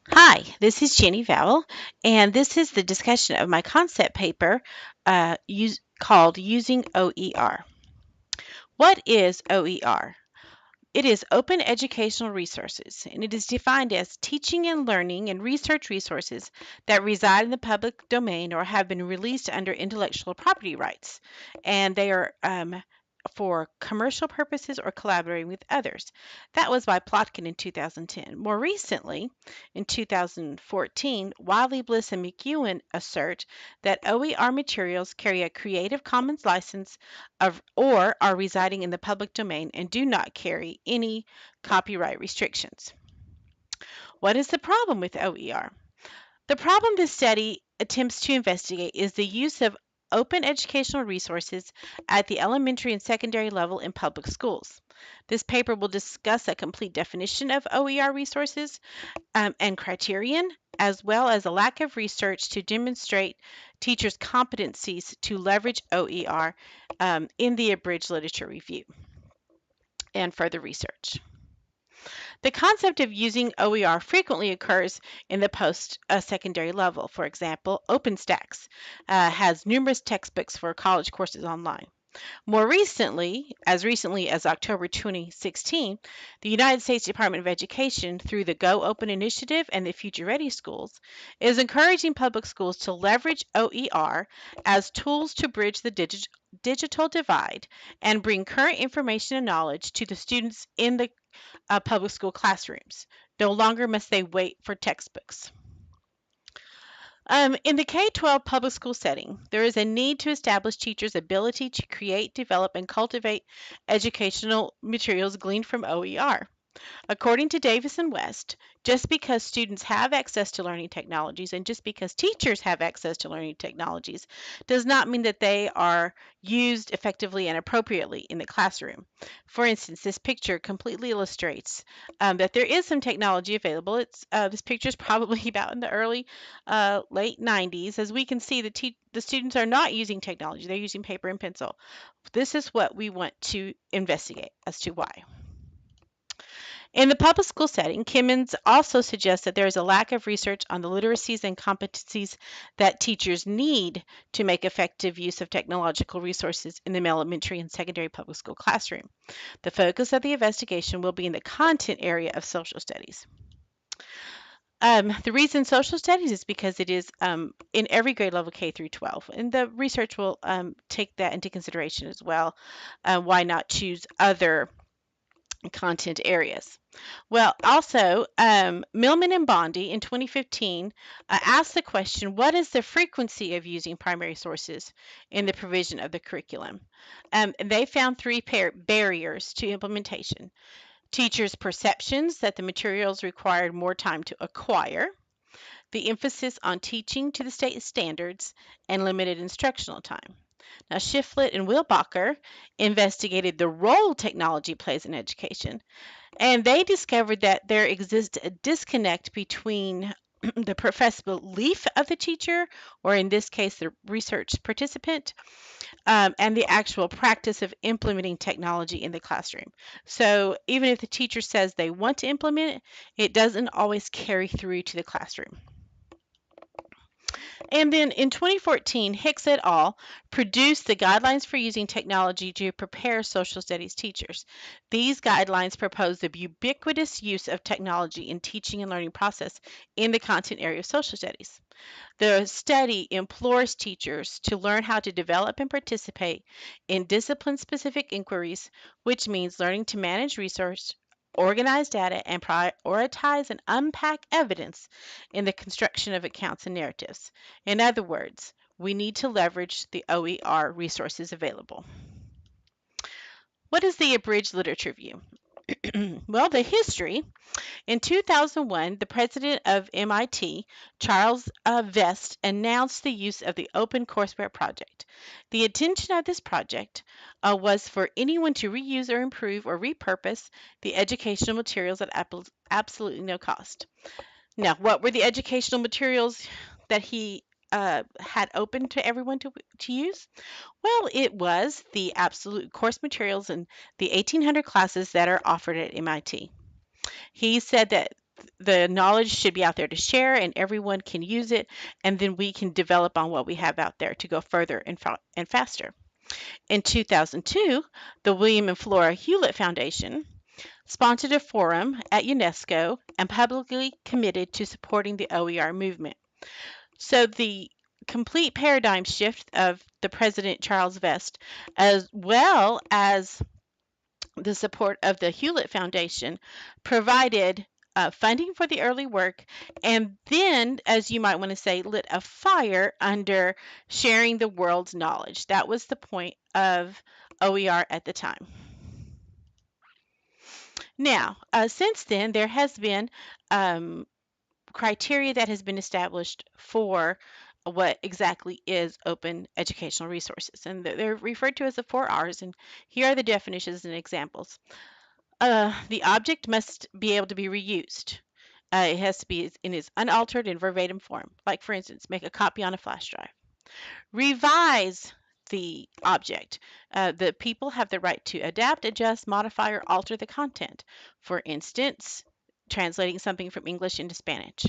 Hi, this is Jenny Vowell, and this is the discussion of my concept paper called Using OER. What is OER? It is Open Educational Resources, and it is defined as teaching and learning and research resources that reside in the public domain or have been released under intellectual property rights. And they are for commercial purposes or collaborating with others. That was by Plotkin in 2010. More recently, in 2014, Wiley, Bliss, and McEwen assert that OER materials carry a Creative Commons license or are residing in the public domain and do not carry any copyright restrictions. What is the problem with OER? The problem this study attempts to investigate is the use of open educational resources at the elementary and secondary level in public schools. This paper will discuss a complete definition of OER resources and criterion, as well as a lack of research to demonstrate teachers' competencies to leverage OER in the abridged literature review and further research. The concept of using OER frequently occurs in the post-secondary level. For example, OpenStax has numerous textbooks for college courses online. More recently as October 2016, the United States Department of Education, through the Go Open initiative and the Future Ready Schools, is encouraging public schools to leverage OER as tools to bridge the digital divide and bring current information and knowledge to the students in the public school classrooms. No longer must they wait for textbooks. In the K 12 public school setting, there is a need to establish teachers' ability to create, develop, and cultivate educational materials gleaned from OER. According to Davis and West, just because students have access to learning technologies and just because teachers have access to learning technologies does not mean that they are used effectively and appropriately in the classroom. For instance, this picture completely illustrates that there is some technology available. This picture is probably about in the late 90s. As we can see, the students are not using technology; they're using paper and pencil. This is what we want to investigate as to why. In the public school setting, Kimmons also suggests that there is a lack of research on the literacies and competencies that teachers need to make effective use of technological resources in the elementary and secondary public school classroom. The focus of the investigation will be in the content area of social studies. The reason social studies is because it is in every grade level K through 12, and the research will take that into consideration as well. Why not choose other content areas? Well, also, Millman and Bondi in 2015 asked the question, what is the frequency of using primary sources in the provision of the curriculum? And they found three barriers to implementation. Teachers' perceptions that the materials required more time to acquire, the emphasis on teaching to the state standards, and limited instructional time. Now, Shiflett and Wilbacher investigated the role technology plays in education, and they discovered that there exists a disconnect between the professed belief of the teacher, or in this case, the research participant, and the actual practice of implementing technology in the classroom. So even if the teacher says they want to implement it, it doesn't always carry through to the classroom. And then in 2014, Hicks et al. Produced the guidelines for using technology to prepare social studies teachers. These guidelines propose the ubiquitous use of technology in teaching and learning process in the content area of social studies. The study implores teachers to learn how to develop and participate in discipline-specific inquiries, which means learning to manage resource, organize data, and prioritize and unpack evidence in the construction of accounts and narratives. In other words, we need to leverage the OER resources available. What is the abridged literature review? Well, the history. In 2001, the president of MIT, Charles Vest, announced the use of the Open Courseware project. The intention of this project was for anyone to reuse or improve or repurpose the educational materials at absolutely no cost. Now, what were the educational materials that he had open to everyone to use? Well, it was the absolute course materials in the 1800 classes that are offered at MIT. He said that the knowledge should be out there to share, and everyone can use it, and then we can develop on what we have out there to go further and faster. In 2002, the William and Flora Hewlett Foundation sponsored a forum at UNESCO and publicly committed to supporting the OER movement. So the complete paradigm shift of the President Charles Vest, as well as the support of the Hewlett Foundation, provided funding for the early work, and then, as you might want to say, lit a fire under sharing the world's knowledge. That was the point of OER at the time. Now, since then, there has been criteria that has been established for what exactly is open educational resources. And they're referred to as the 4 R's. And here are the definitions and examples. The object must be able to be reused. It has to be in its unaltered and verbatim form. Like, for instance, make a copy on a flash drive. Revise the object. The people have the right to adapt, adjust, modify, or alter the content. For instance, translating something from English into Spanish.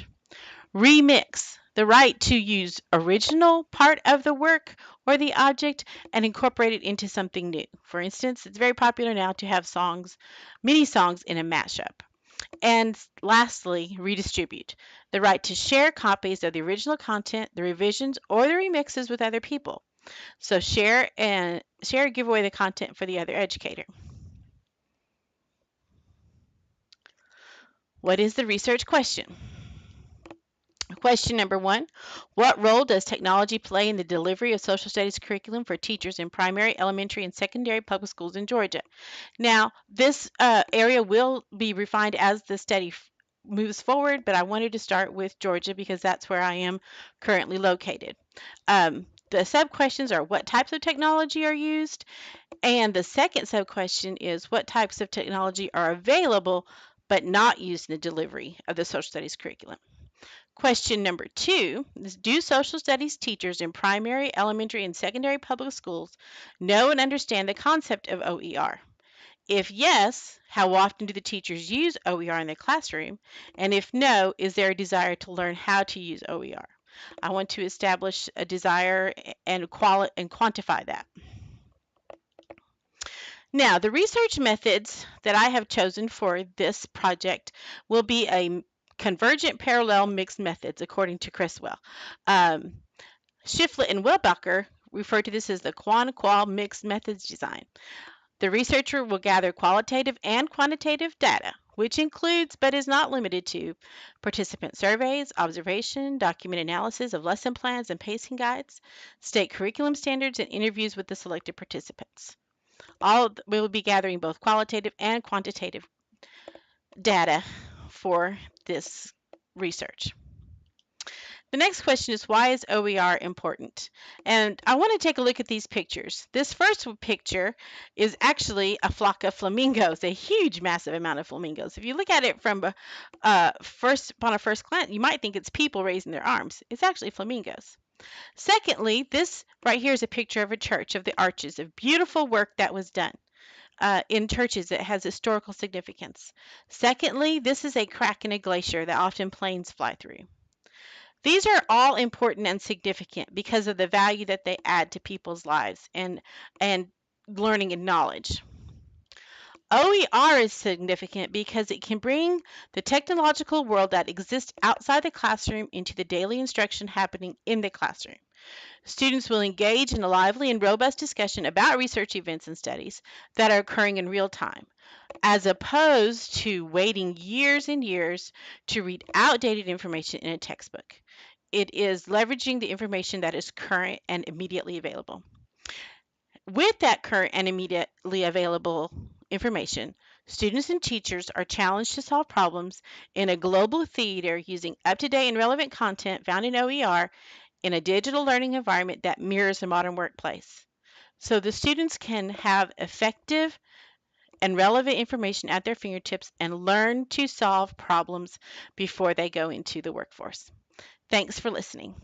Remix, the right to use original part of the work or the object and incorporate it into something new. For instance, it's very popular now to have songs, mini songs in a mashup. And lastly, redistribute, the right to share copies of the original content, the revisions, or the remixes with other people. So share, give away the content for the other educator. What is the research question? Question number 1, what role does technology play in the delivery of social studies curriculum for teachers in primary, elementary, and secondary public schools in Georgia? Now, this area will be refined as the study moves forward, but I wanted to start with Georgia because that's where I am currently located. The sub-questions are what types of technology are used, and the second sub-question is what types of technology are available but not used in the delivery of the social studies curriculum. Question number 2 is, do social studies teachers in primary, elementary, and secondary public schools know and understand the concept of OER? If yes, how often do the teachers use OER in the classroom? And if no, is there a desire to learn how to use OER? I want to establish a desire and quantify that. Now, the research methods that I have chosen for this project will be a convergent parallel mixed methods, according to Criswell. Shiflett and Wilbacher refer to this as the quan-qual mixed methods design. The researcher will gather qualitative and quantitative data, which includes but is not limited to participant surveys, observation, document analysis of lesson plans and pacing guides, state curriculum standards, and interviews with the selected participants. We will be gathering both qualitative and quantitative data for this research. The next question is, why is OER important? And I want to take a look at these pictures. This first picture is actually a flock of flamingos, a huge, massive amount of flamingos. If you look at it from upon a first glance, you might think it's people raising their arms. It's actually flamingos. Secondly, this right here is a picture of a church, of the arches, of beautiful work that was done. In churches, it has historical significance. Secondly, this is a crack in a glacier that often planes fly through. These are all important and significant because of the value that they add to people's lives and learning and knowledge. OER is significant because it can bring the technological world that exists outside the classroom into the daily instruction happening in the classroom. Students will engage in a lively and robust discussion about research events and studies that are occurring in real time, as opposed to waiting years and years to read outdated information in a textbook. It is leveraging the information that is current and immediately available. With that current and immediately available information, students and teachers are challenged to solve problems in a global theater using up-to-date and relevant content found in OER in a digital learning environment that mirrors the modern workplace. So the students can have effective and relevant information at their fingertips and learn to solve problems before they go into the workforce. Thanks for listening.